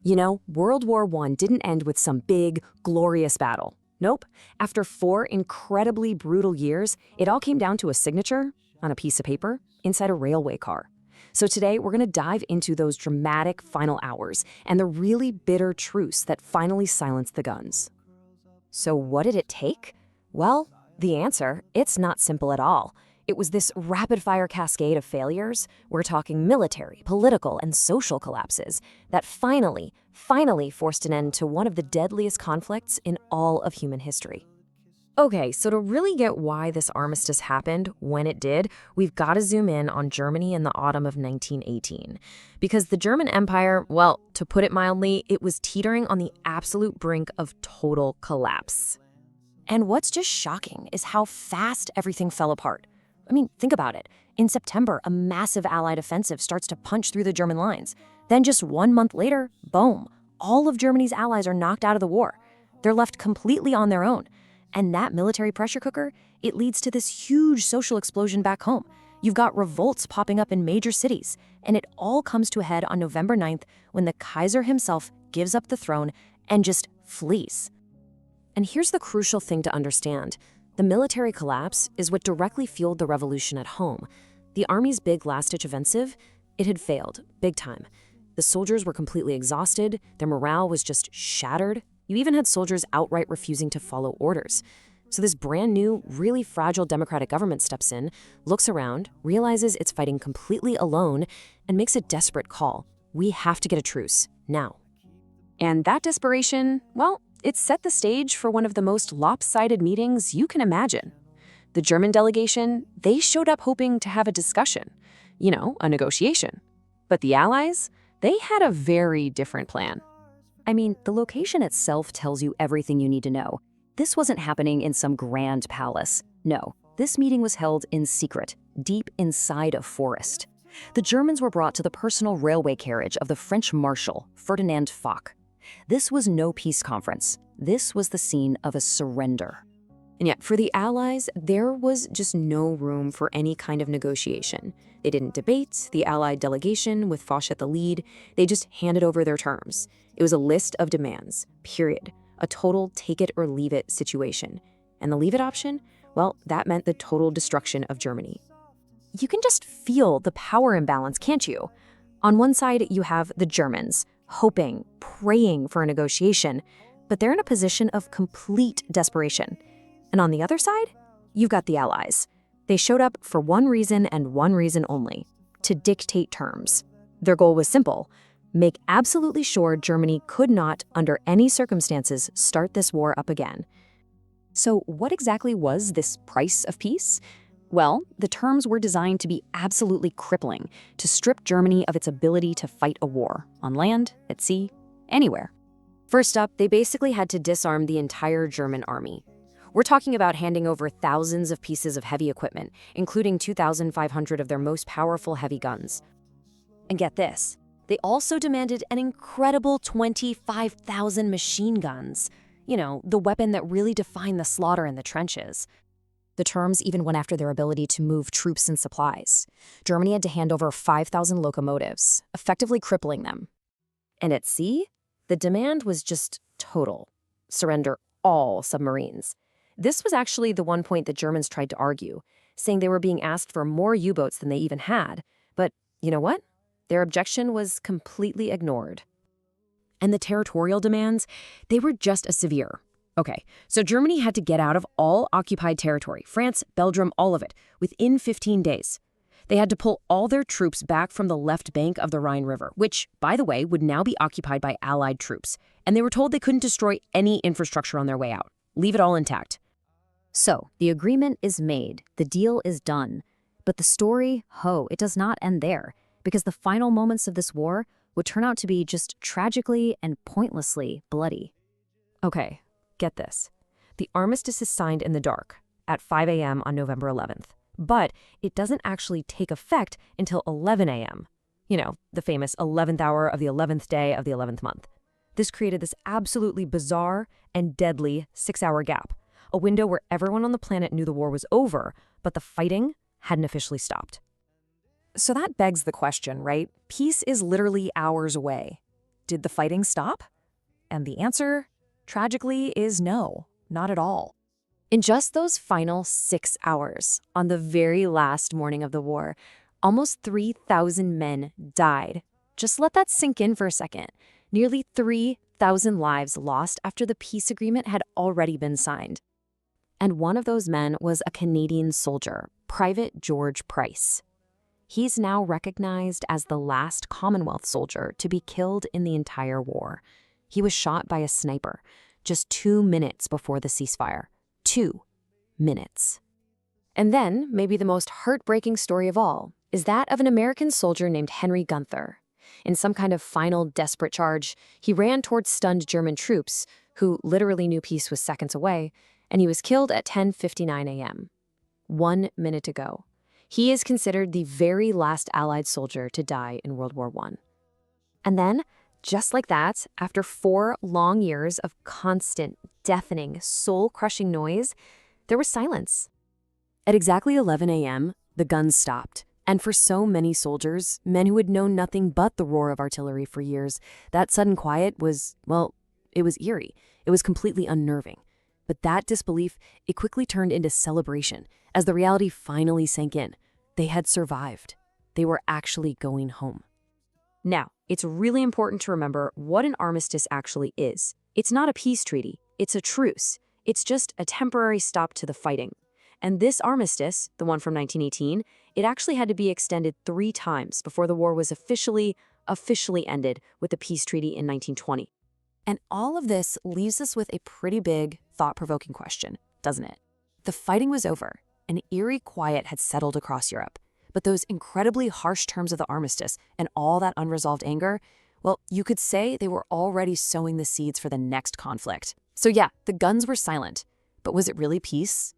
You know, World War I didn't end with some big, glorious battle. Nope. After 4 incredibly brutal years, it all came down to a signature on a piece of paper inside a railway car. So today, we're going to dive into those dramatic final hours and the really bitter truce that finally silenced the guns. So what did it take? Well, the answer, it's not simple at all. It was this rapid-fire cascade of failures, we're talking military, political, and social collapses, that finally forced an end to one of the deadliest conflicts in all of human history. Okay, so to really get why this armistice happened when it did, we've got to zoom in on Germany in the autumn of 1918. Because the German Empire, well, to put it mildly, it was teetering on the absolute brink of total collapse. And what's just shocking is how fast everything fell apart. I mean, think about it. In September, a massive Allied offensive starts to punch through the German lines. Then just 1 month later, boom, all of Germany's allies are knocked out of the war. They're left completely on their own. And that military pressure cooker, it leads to this huge social explosion back home. You've got revolts popping up in major cities. And it all comes to a head on November 9th when the Kaiser himself gives up the throne and just flees. And here's the crucial thing to understand. The military collapse is what directly fueled the revolution at home. The army's big last-ditch offensive, it had failed, big time. The soldiers were completely exhausted, their morale was just shattered. You even had soldiers outright refusing to follow orders. So this brand new, really fragile democratic government steps in, looks around, realizes it's fighting completely alone, and makes a desperate call. We have to get a truce, now. And that desperation, well, it set the stage for one of the most lopsided meetings you can imagine. The German delegation, they showed up hoping to have a discussion, a negotiation. But the Allies, they had a very different plan. I mean, the location itself tells you everything you need to know. This wasn't happening in some grand palace. No, this meeting was held in secret, deep inside a forest. The Germans were brought to the personal railway carriage of the French Marshal, Ferdinand Foch. This was no peace conference. This was the scene of a surrender. And yet, for the Allies, there was just no room for any kind of negotiation. They didn't debate the Allied delegation with Foch at the lead. They just handed over their terms. It was a list of demands, period. A total take-it-or-leave-it situation. And the leave-it option? Well, that meant the total destruction of Germany. You can just feel the power imbalance, can't you? On one side, you have the Germans, hoping, praying for a negotiation, but they're in a position of complete desperation. And on the other side, you've got the Allies. They showed up for one reason and one reason only, to dictate terms. Their goal was simple: make absolutely sure Germany could not, under any circumstances, start this war up again. So what exactly was this price of peace? Well, the terms were designed to be absolutely crippling, to strip Germany of its ability to fight a war, on land, at sea, anywhere. First up, they basically had to disarm the entire German army. We're talking about handing over thousands of pieces of heavy equipment, including 2,500 of their most powerful heavy guns. And get this, they also demanded an incredible 25,000 machine guns. The weapon that really defined the slaughter in the trenches. The terms even went after their ability to move troops and supplies. Germany had to hand over 5,000 locomotives, effectively crippling them. And at sea, the demand was just total. Surrender all submarines. This was actually the one point the Germans tried to argue, saying they were being asked for more U-boats than they even had. But you know what? Their objection was completely ignored. And the territorial demands, they were just as severe. Okay, so Germany had to get out of all occupied territory, France, Belgium, all of it, within 15 days. They had to pull all their troops back from the left bank of the Rhine River, which, by the way, would now be occupied by Allied troops. And they were told they couldn't destroy any infrastructure on their way out. Leave it all intact. So, the agreement is made, the deal is done. But the story, it does not end there, because the final moments of this war would turn out to be just tragically and pointlessly bloody. Okay. Get this. The armistice is signed in the dark at 5 a.m. on November 11th, but it doesn't actually take effect until 11 a.m. The famous 11th hour of the 11th day of the 11th month. This created this absolutely bizarre and deadly 6-hour gap, a window where everyone on the planet knew the war was over, but the fighting hadn't officially stopped. So that begs the question, right? Peace is literally hours away. did the fighting stop? And the answer, tragically, is no, not at all. In just those final 6 hours, on the very last morning of the war, almost 3,000 men died. Just let that sink in for a second. Nearly 3,000 lives lost after the peace agreement had already been signed. And one of those men was a Canadian soldier, Private George Price. He's now recognized as the last Commonwealth soldier to be killed in the entire war. He was shot by a sniper just 2 minutes before the ceasefire. 2 minutes. And then, maybe the most heartbreaking story of all is that of an American soldier named Henry Gunther. In some kind of final desperate charge, he ran towards stunned German troops, who literally knew peace was seconds away, and he was killed at 10:59 a.m. 1 minute to go. He is considered the very last Allied soldier to die in World War I. And then, just like that, after 4 long years of constant, deafening, soul-crushing noise, there was silence. At exactly 11 a.m., the guns stopped. And for so many soldiers, men who had known nothing but the roar of artillery for years, that sudden quiet was, well, it was eerie. It was completely unnerving. But that disbelief, it quickly turned into celebration as the reality finally sank in. They had survived. They were actually going home. Now, it's really important to remember what an armistice actually is. It's not a peace treaty. It's a truce. It's just a temporary stop to the fighting. And this armistice, the one from 1918, it actually had to be extended 3 times before the war was officially ended with the peace treaty in 1920. And all of this leaves us with a pretty big, thought-provoking question, doesn't it? The fighting was over. An eerie quiet had settled across Europe. But those incredibly harsh terms of the armistice and all that unresolved anger, well, you could say they were already sowing the seeds for the next conflict. So yeah, the guns were silent. But was it really peace?